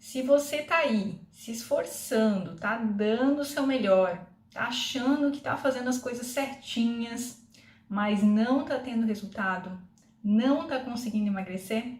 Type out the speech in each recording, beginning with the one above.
Se você tá aí se esforçando, tá dando o seu melhor, tá achando que tá fazendo as coisas certinhas, mas não tá tendo resultado, não tá conseguindo emagrecer,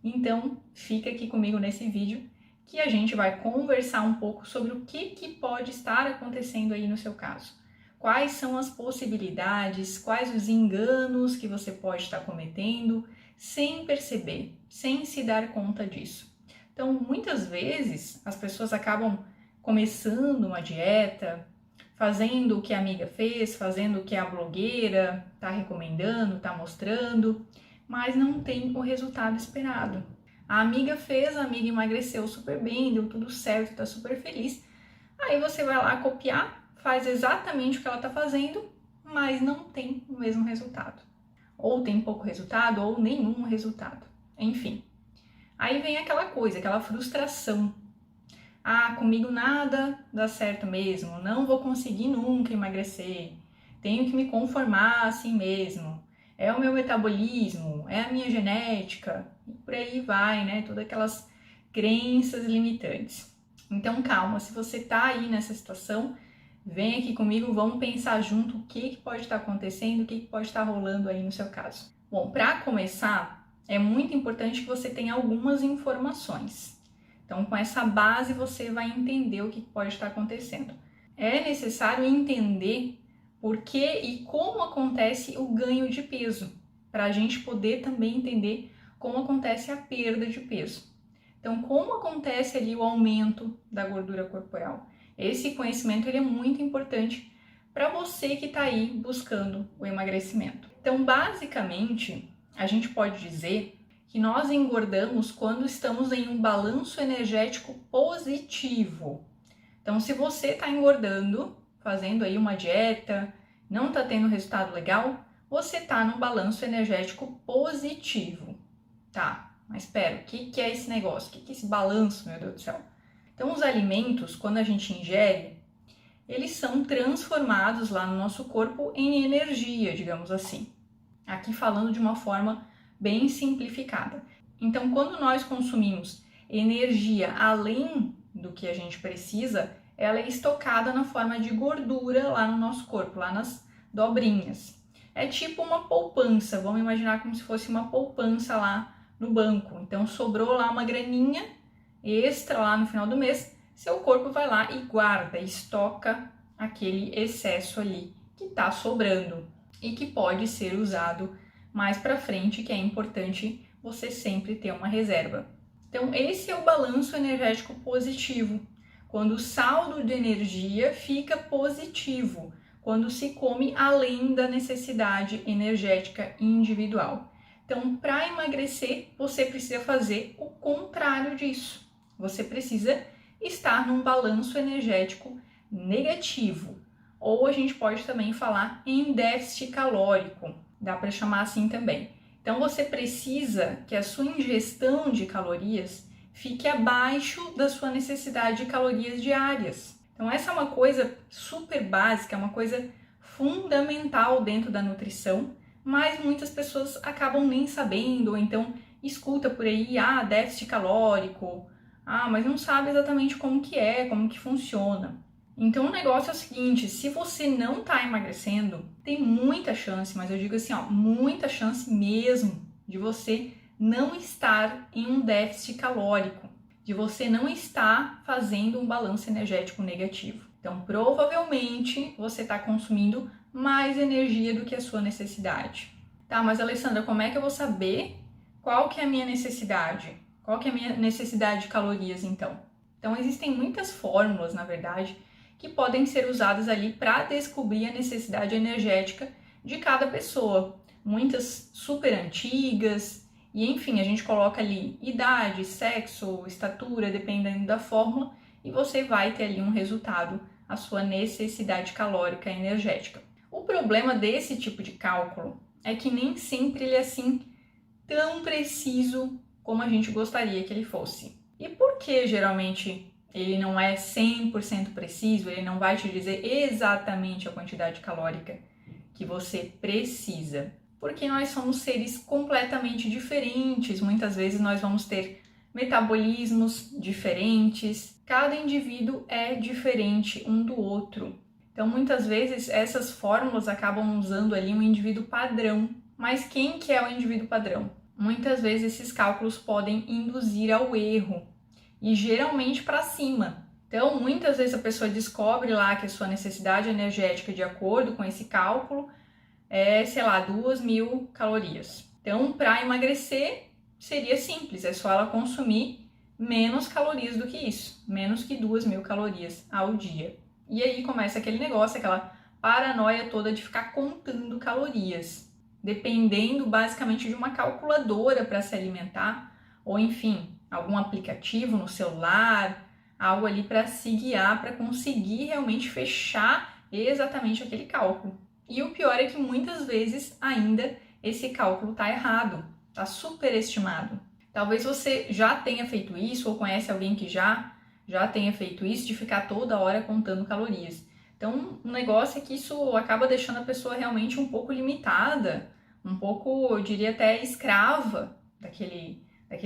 então fica aqui comigo nesse vídeo que a gente vai conversar um pouco sobre o que pode estar acontecendo aí no seu caso. Quais são as possibilidades, quais os enganos que você pode estar cometendo sem perceber, sem se dar conta disso. Então, muitas vezes, as pessoas acabam começando uma dieta, fazendo o que a amiga fez, fazendo o que a blogueira está recomendando, está mostrando, mas não tem o resultado esperado. A amiga fez, a amiga emagreceu super bem, deu tudo certo, está super feliz. Aí você vai lá copiar, faz exatamente o que ela está fazendo, mas não tem o mesmo resultado. Ou tem pouco resultado, ou nenhum resultado. Enfim. Aí vem aquela coisa, aquela frustração. Ah, comigo nada dá certo mesmo, não vou conseguir nunca emagrecer, tenho que me conformar assim mesmo, é o meu metabolismo, é a minha genética, e por aí vai, né? Todas aquelas crenças limitantes. Então calma, se você tá aí nessa situação, vem aqui comigo, vamos pensar junto o que pode estar acontecendo, o que pode estar rolando aí no seu caso. Bom, para começar, é muito importante que você tenha algumas informações. Então, com essa base, você vai entender o que pode estar acontecendo. É necessário entender por que e como acontece o ganho de peso, para a gente poder também entender como acontece a perda de peso. Então, como acontece ali o aumento da gordura corporal? Esse conhecimento ele é muito importante para você que está aí buscando o emagrecimento. Então, basicamente, a gente pode dizer que nós engordamos quando estamos em um balanço energético positivo. Então, se você está engordando, fazendo aí uma dieta, não está tendo resultado legal, você está num balanço energético positivo, tá? Mas espera, o que é esse negócio? O que é esse balanço, meu Deus do céu? Então, os alimentos, quando a gente ingere, eles são transformados lá no nosso corpo em energia, digamos assim. Aqui falando de uma forma bem simplificada. Então, quando nós consumimos energia além do que a gente precisa, ela é estocada na forma de gordura lá no nosso corpo, lá nas dobrinhas. É tipo uma poupança, vamos imaginar como se fosse uma poupança lá no banco. Então, sobrou lá uma graninha extra lá no final do mês, seu corpo vai lá e guarda, estoca aquele excesso ali que está sobrando e que pode ser usado mais para frente, que é importante você sempre ter uma reserva. Então, esse é o balanço energético positivo, quando o saldo de energia fica positivo, quando se come além da necessidade energética individual. Então, para emagrecer, você precisa fazer o contrário disso. Você precisa estar num balanço energético negativo, ou a gente pode também falar em déficit calórico, dá para chamar assim também. Então você precisa que a sua ingestão de calorias fique abaixo da sua necessidade de calorias diárias. Então essa é uma coisa super básica, é uma coisa fundamental dentro da nutrição, mas muitas pessoas acabam nem sabendo, ou então escuta por aí, déficit calórico, mas não sabe exatamente como que funciona. Então o negócio é o seguinte, se você não tá emagrecendo, tem muita chance, mas eu digo assim, muita chance mesmo de você não estar em um déficit calórico, de você não estar fazendo um balanço energético negativo. Então provavelmente você está consumindo mais energia do que a sua necessidade. Tá, mas Alessandra, como é que eu vou saber qual que é a minha necessidade? Qual que é a minha necessidade de calorias, então? Então, existem muitas fórmulas, na verdade, que podem ser usadas ali para descobrir a necessidade energética de cada pessoa. Muitas super antigas, e enfim, a gente coloca ali idade, sexo, estatura, dependendo da fórmula, e você vai ter ali um resultado, a sua necessidade calórica energética. O problema desse tipo de cálculo é que nem sempre ele é assim tão preciso como a gente gostaria que ele fosse. E por que geralmente ele não é 100% preciso, ele não vai te dizer exatamente a quantidade calórica que você precisa? Porque nós somos seres completamente diferentes, muitas vezes nós vamos ter metabolismos diferentes, cada indivíduo é diferente um do outro. Então, muitas vezes, essas fórmulas acabam usando ali um indivíduo padrão. Mas quem que é o indivíduo padrão? Muitas vezes, esses cálculos podem induzir ao erro e geralmente para cima. Então, muitas vezes a pessoa descobre lá que a sua necessidade energética, de acordo com esse cálculo, é, sei lá, 2.000 calorias. Então, para emagrecer, seria simples, é só ela consumir menos calorias do que isso, menos que 2.000 calorias ao dia. E aí começa aquele negócio, aquela paranoia toda de ficar contando calorias, dependendo basicamente de uma calculadora para se alimentar, ou enfim, algum aplicativo no celular, algo ali para se guiar, para conseguir realmente fechar exatamente aquele cálculo. E o pior é que muitas vezes ainda esse cálculo está errado, está superestimado. Talvez você já tenha feito isso ou conhece alguém que já tenha feito isso, de ficar toda hora contando calorias. Então, o negócio é que isso acaba deixando a pessoa realmente um pouco limitada, um pouco, eu diria até escrava daquele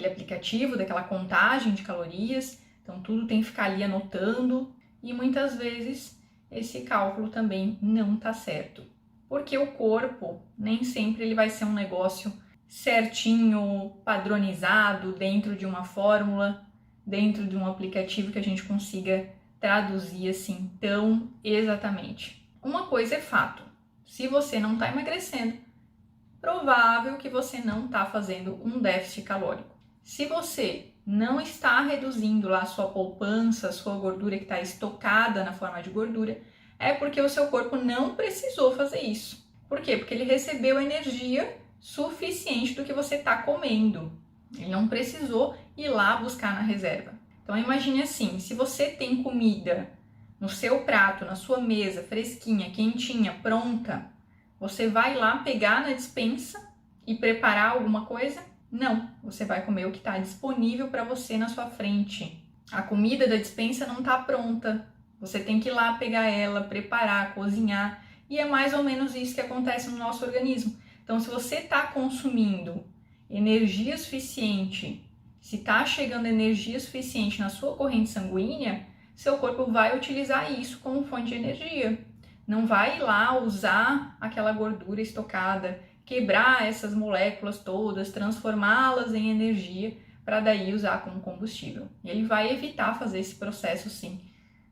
aplicativo, daquela contagem de calorias. Então, tudo tem que ficar ali anotando e muitas vezes esse cálculo também não está certo. Porque o corpo nem sempre ele vai ser um negócio certinho, padronizado, dentro de uma fórmula, dentro de um aplicativo que a gente consiga traduzir assim tão exatamente. Uma coisa é fato, se você não está emagrecendo, provável que você não está fazendo um déficit calórico. Se você não está reduzindo lá a sua poupança, a sua gordura que está estocada na forma de gordura, é porque o seu corpo não precisou fazer isso. Por quê? Porque ele recebeu energia suficiente do que você está comendo. Ele não precisou ir lá buscar na reserva. Então imagine assim, se você tem comida no seu prato, na sua mesa, fresquinha, quentinha, pronta, você vai lá pegar na despensa e preparar alguma coisa? Não, você vai comer o que está disponível para você na sua frente. A comida da despensa não está pronta, você tem que ir lá pegar ela, preparar, cozinhar, e é mais ou menos isso que acontece no nosso organismo. Então, se você está consumindo energia suficiente, se está chegando energia suficiente na sua corrente sanguínea, seu corpo vai utilizar isso como fonte de energia. Não vai ir lá usar aquela gordura estocada, quebrar essas moléculas todas, transformá-las em energia para daí usar como combustível. E ele vai evitar fazer esse processo sim,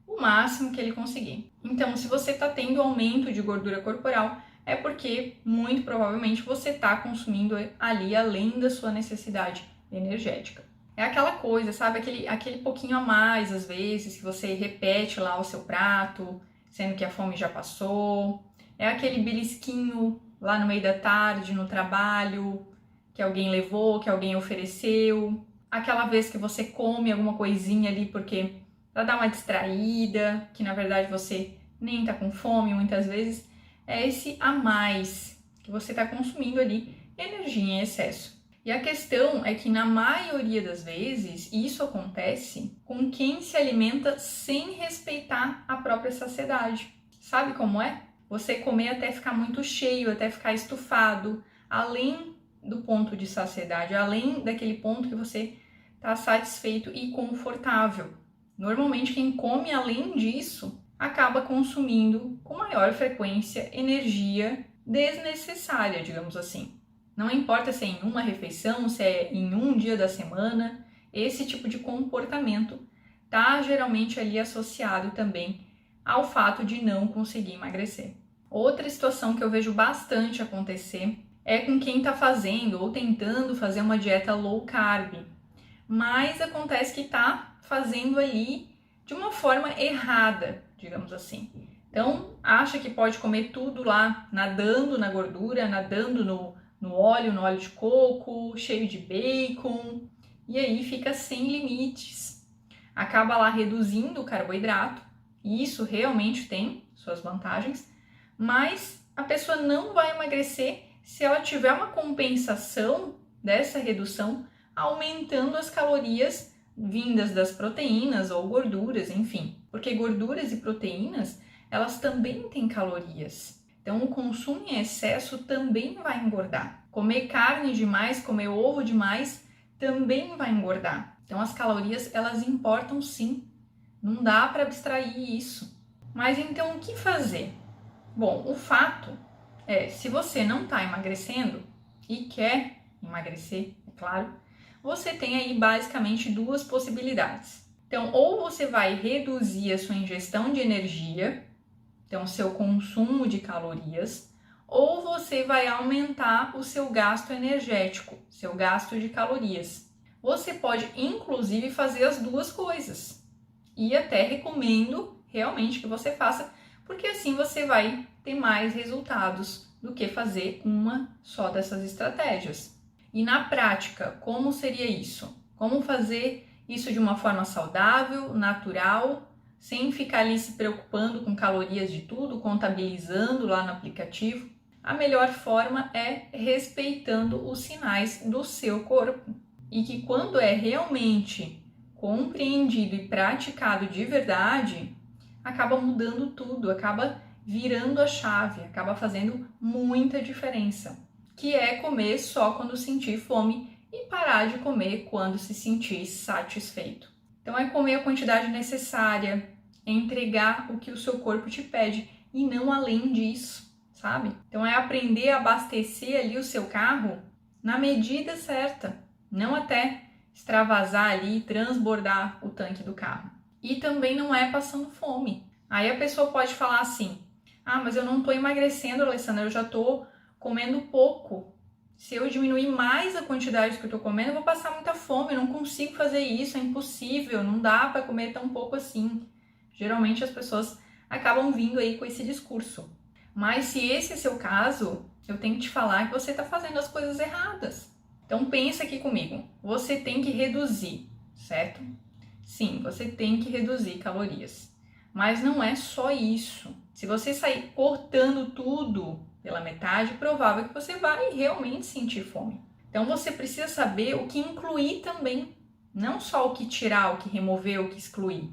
o máximo que ele conseguir. Então, se você está tendo aumento de gordura corporal, é porque, muito provavelmente, você está consumindo ali além da sua necessidade energética. É aquela coisa, sabe? Aquele pouquinho a mais, às vezes, que você repete lá o seu prato, sendo que a fome já passou. É aquele belisquinho lá no meio da tarde, no trabalho, que alguém levou, que alguém ofereceu. Aquela vez que você come alguma coisinha ali porque para dar uma distraída, que na verdade você nem tá com fome muitas vezes. É esse a mais que você está consumindo ali, energia em excesso. E a questão é que na maioria das vezes isso acontece com quem se alimenta sem respeitar a própria saciedade. Sabe como é? Você comer até ficar muito cheio, até ficar estufado, além do ponto de saciedade, além daquele ponto que você está satisfeito e confortável. Normalmente quem come além disso acaba consumindo com maior frequência energia desnecessária, digamos assim. Não importa se é em uma refeição, se é em um dia da semana, esse tipo de comportamento está geralmente ali associado também ao fato de não conseguir emagrecer. Outra situação que eu vejo bastante acontecer é com quem está fazendo ou tentando fazer uma dieta low carb, mas acontece que está fazendo ali de uma forma errada, digamos assim. Então, acha que pode comer tudo lá, nadando na gordura, nadando no óleo de coco, cheio de bacon, e aí fica sem limites. Acaba lá reduzindo o carboidrato, e isso realmente tem suas vantagens, mas a pessoa não vai emagrecer se ela tiver uma compensação dessa redução, aumentando as calorias vindas das proteínas ou gorduras, enfim. Porque gorduras e proteínas, elas também têm calorias. Então, o consumo em excesso também vai engordar. Comer carne demais, comer ovo demais, também vai engordar. Então as calorias, elas importam sim. Não dá para abstrair isso. Mas então o que fazer? Bom, o fato é, se você não está emagrecendo e quer emagrecer, é claro, você tem aí basicamente duas possibilidades. Então, ou você vai reduzir a sua ingestão de energia, então seu consumo de calorias, ou você vai aumentar o seu gasto energético, seu gasto de calorias. Você pode inclusive fazer as duas coisas. E até recomendo realmente que você faça, porque assim você vai ter mais resultados do que fazer uma só dessas estratégias. E na prática, como seria isso? Como fazer isso de uma forma saudável, natural, sem ficar ali se preocupando com calorias de tudo, contabilizando lá no aplicativo? A melhor forma é respeitando os sinais do seu corpo. E que quando é realmente compreendido e praticado de verdade, acaba mudando tudo, acaba virando a chave, acaba fazendo muita diferença, que é comer só quando sentir fome e parar de comer quando se sentir satisfeito. Então é comer a quantidade necessária, é entregar o que o seu corpo te pede e não além disso, sabe? Então é aprender a abastecer ali o seu carro na medida certa, não até extravasar ali e transbordar o tanque do carro. E também não é passando fome. Aí a pessoa pode falar assim: ah, mas eu não tô emagrecendo, Alessandra, eu já tô comendo pouco. Se eu diminuir mais a quantidade que eu tô comendo, eu vou passar muita fome, eu não consigo fazer isso, é impossível, não dá para comer tão pouco assim. Geralmente as pessoas acabam vindo aí com esse discurso. Mas se esse é seu caso, eu tenho que te falar que você tá fazendo as coisas erradas. Então pensa aqui comigo, você tem que reduzir, certo? Sim, você tem que reduzir calorias. Mas não é só isso. Se você sair cortando tudo pela metade, provável que você vai realmente sentir fome. Então você precisa saber o que incluir também, não só o que tirar, o que remover, o que excluir.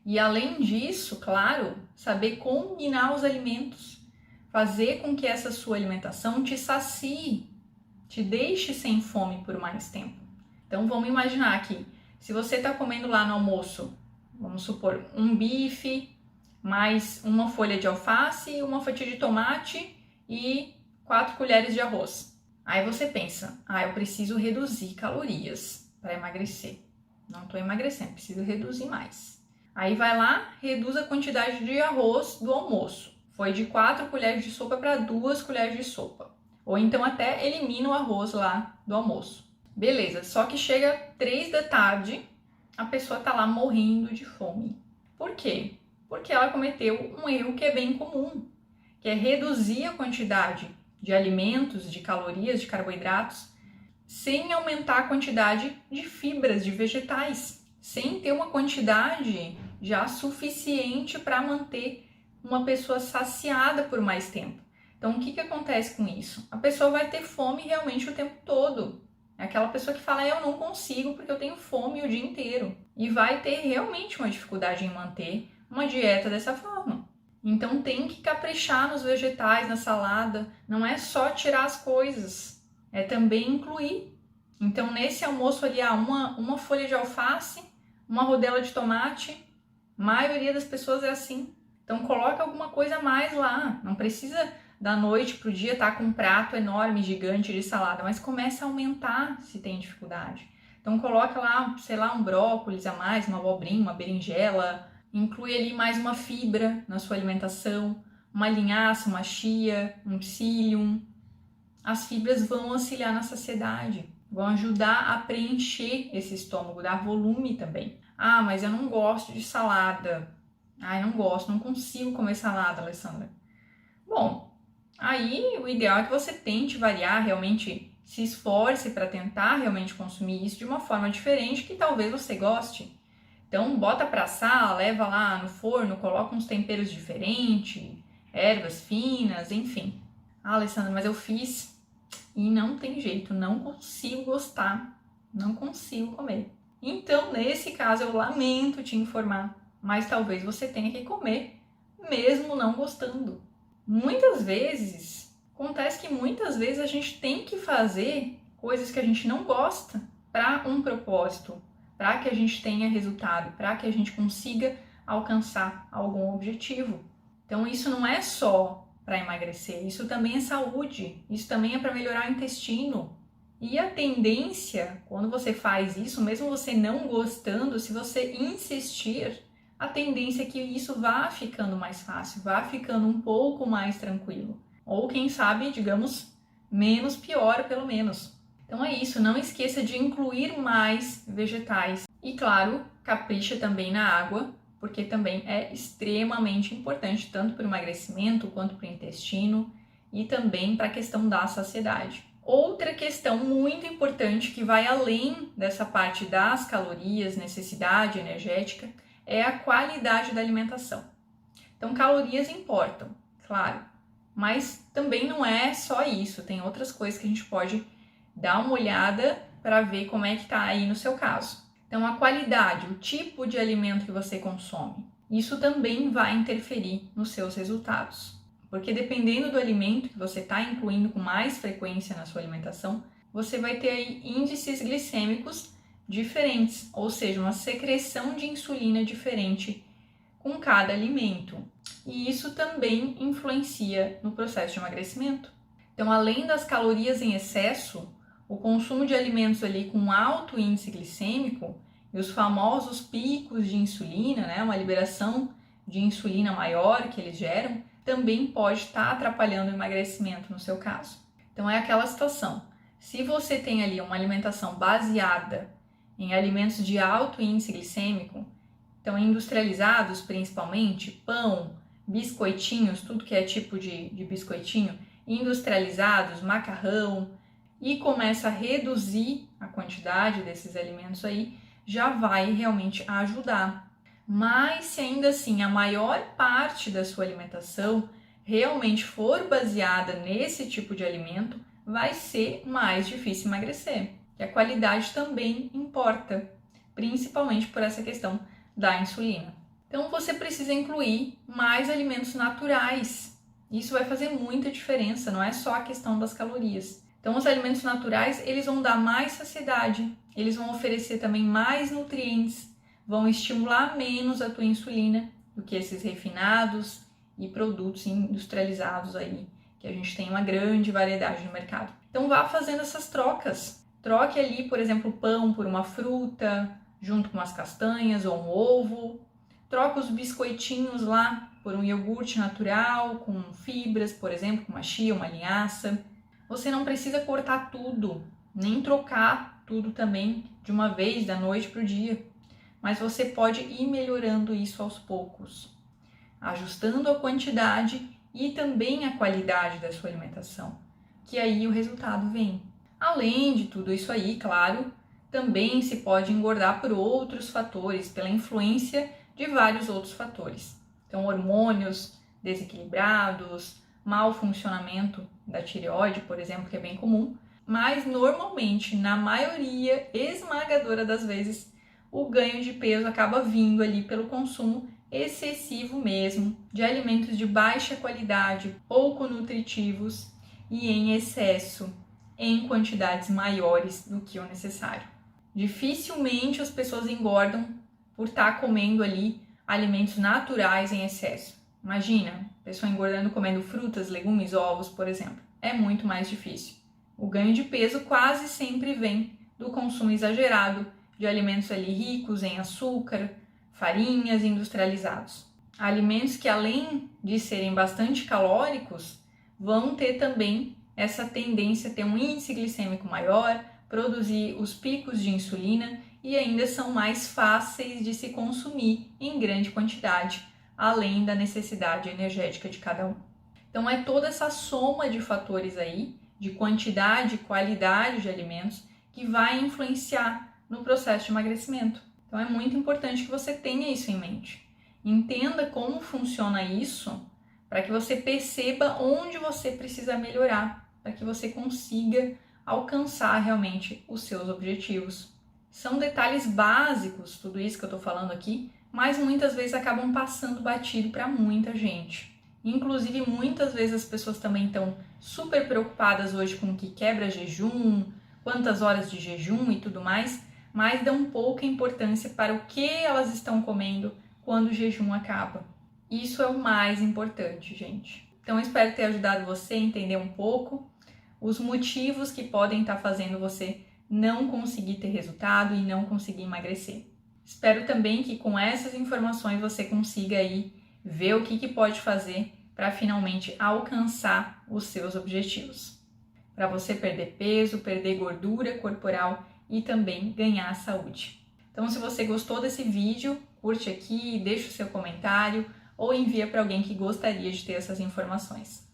E além disso, claro, saber combinar os alimentos, fazer com que essa sua alimentação te sacie, te deixe sem fome por mais tempo. Então vamos imaginar aqui, se você está comendo lá no almoço, vamos supor, um bife, mais uma folha de alface, uma fatia de tomate e 4 colheres de arroz. Aí você pensa, eu preciso reduzir calorias para emagrecer. Não estou emagrecendo, preciso reduzir mais. Aí vai lá, reduz a quantidade de arroz do almoço. Foi de 4 colheres de sopa para 2 colheres de sopa. Ou então até elimina o arroz lá do almoço. Beleza, só que chega 3 da tarde, a pessoa tá lá morrendo de fome. Por quê? Porque ela cometeu um erro que é bem comum, que é reduzir a quantidade de alimentos, de calorias, de carboidratos, sem aumentar a quantidade de fibras, de vegetais, sem ter uma quantidade já suficiente para manter uma pessoa saciada por mais tempo. Então, o que acontece com isso? A pessoa vai ter fome realmente o tempo todo. É aquela pessoa que fala, eu não consigo porque eu tenho fome o dia inteiro. E vai ter realmente uma dificuldade em manter uma dieta dessa forma. Então tem que caprichar nos vegetais, na salada. Não é só tirar as coisas, é também incluir. Então nesse almoço ali, uma folha de alface, uma rodela de tomate. A maioria das pessoas é assim. Então coloca alguma coisa a mais lá. Não precisa da noite pro dia estar com um prato enorme, gigante de salada, mas começa a aumentar se tem dificuldade. Então coloca lá, sei lá, um brócolis a mais, uma abobrinha, uma berinjela, inclui ali mais uma fibra na sua alimentação, uma linhaça, uma chia, um psyllium. As fibras vão auxiliar na saciedade, vão ajudar a preencher esse estômago, dar volume também. Ah, mas eu não gosto de salada. Eu não gosto, não consigo comer salada, Alessandra. Bom, aí o ideal é que você tente variar, realmente se esforce para tentar realmente consumir isso de uma forma diferente que talvez você goste. Então bota para assar, leva lá no forno, coloca uns temperos diferentes, ervas finas, enfim. Alessandra, mas eu fiz e não tem jeito, não consigo gostar, não consigo comer. Então, nesse caso, eu lamento te informar, mas talvez você tenha que comer, mesmo não gostando. Acontece que muitas vezes a gente tem que fazer coisas que a gente não gosta para um propósito, para que a gente tenha resultado, para que a gente consiga alcançar algum objetivo. Então isso não é só para emagrecer, isso também é saúde, isso também é para melhorar o intestino. E a tendência, quando você faz isso, mesmo você não gostando, se você insistir, a tendência é que isso vá ficando mais fácil, vá ficando um pouco mais tranquilo. Ou quem sabe, digamos, menos pior pelo menos. Então é isso, não esqueça de incluir mais vegetais. E claro, capricha também na água, porque também é extremamente importante, tanto para o emagrecimento quanto para o intestino e também para a questão da saciedade. Outra questão muito importante que vai além dessa parte das calorias, necessidade energética, é a qualidade da alimentação. Então, calorias importam, claro, mas também não é só isso, tem outras coisas que a gente pode dar uma olhada para ver como é que está aí no seu caso. Então, a qualidade, o tipo de alimento que você consome, isso também vai interferir nos seus resultados. Porque dependendo do alimento que você está incluindo com mais frequência na sua alimentação, você vai ter aí índices glicêmicos diferentes, ou seja, uma secreção de insulina diferente com cada alimento. E isso também influencia no processo de emagrecimento. Então, além das calorias em excesso, o consumo de alimentos ali com alto índice glicêmico e os famosos picos de insulina, né, uma liberação de insulina maior que eles geram, também pode estar atrapalhando o emagrecimento no seu caso. Então é aquela situação, se você tem ali uma alimentação baseada em alimentos de alto índice glicêmico, então industrializados principalmente, pão, biscoitinhos, tudo que é tipo de biscoitinho, industrializados, macarrão, e começa a reduzir a quantidade desses alimentos aí, já vai realmente ajudar. Mas se ainda assim a maior parte da sua alimentação realmente for baseada nesse tipo de alimento, vai ser mais difícil emagrecer. E a qualidade também importa, principalmente por essa questão da insulina. Então você precisa incluir mais alimentos naturais. Isso vai fazer muita diferença, não é só a questão das calorias. Então os alimentos naturais, eles vão dar mais saciedade, eles vão oferecer também mais nutrientes, vão estimular menos a tua insulina do que esses refinados e produtos industrializados aí, que a gente tem uma grande variedade no mercado. Então vá fazendo essas trocas. Troque ali, por exemplo, o pão por uma fruta, junto com umas castanhas ou um ovo. Troca os biscoitinhos lá por um iogurte natural, com fibras, por exemplo, com uma chia, uma linhaça. Você não precisa cortar tudo, nem trocar tudo também de uma vez, da noite para o dia. Mas você pode ir melhorando isso aos poucos, ajustando a quantidade e também a qualidade da sua alimentação, que aí o resultado vem. Além de tudo isso aí, claro, também se pode engordar por outros fatores, pela influência de vários outros fatores. Então, hormônios desequilibrados, mau funcionamento da tireoide, por exemplo, que é bem comum, mas normalmente, na maioria esmagadora das vezes, o ganho de peso acaba vindo ali pelo consumo excessivo mesmo de alimentos de baixa qualidade, pouco nutritivos e em excesso, em quantidades maiores do que o necessário. Dificilmente as pessoas engordam por estar comendo ali alimentos naturais em excesso. Imagina, pessoa engordando comendo frutas, legumes, ovos, por exemplo. É muito mais difícil. O ganho de peso quase sempre vem do consumo exagerado de alimentos ali ricos em açúcar, farinhas industrializados. Alimentos que, além de serem bastante calóricos, vão ter também essa tendência a ter um índice glicêmico maior, produzir os picos de insulina e ainda são mais fáceis de se consumir em grande quantidade, além da necessidade energética de cada um. Então é toda essa soma de fatores aí, de quantidade e qualidade de alimentos, que vai influenciar no processo de emagrecimento. Então é muito importante que você tenha isso em mente. Entenda como funciona isso para que você perceba onde você precisa melhorar, para que você consiga alcançar realmente os seus objetivos. São detalhes básicos, tudo isso que eu estou falando aqui, mas muitas vezes acabam passando batido para muita gente. Inclusive, muitas vezes as pessoas também estão super preocupadas hoje com o que quebra jejum, quantas horas de jejum e tudo mais, mas dão pouca importância para o que elas estão comendo quando o jejum acaba. Isso é o mais importante, gente. Então, eu espero ter ajudado você a entender um pouco os motivos que podem estar fazendo você não conseguir ter resultado e não conseguir emagrecer. Espero também que com essas informações você consiga aí ver o que pode fazer para finalmente alcançar os seus objetivos. Para você perder peso, perder gordura corporal e também ganhar saúde. Então, se você gostou desse vídeo, curte aqui, deixa o seu comentário ou envia para alguém que gostaria de ter essas informações.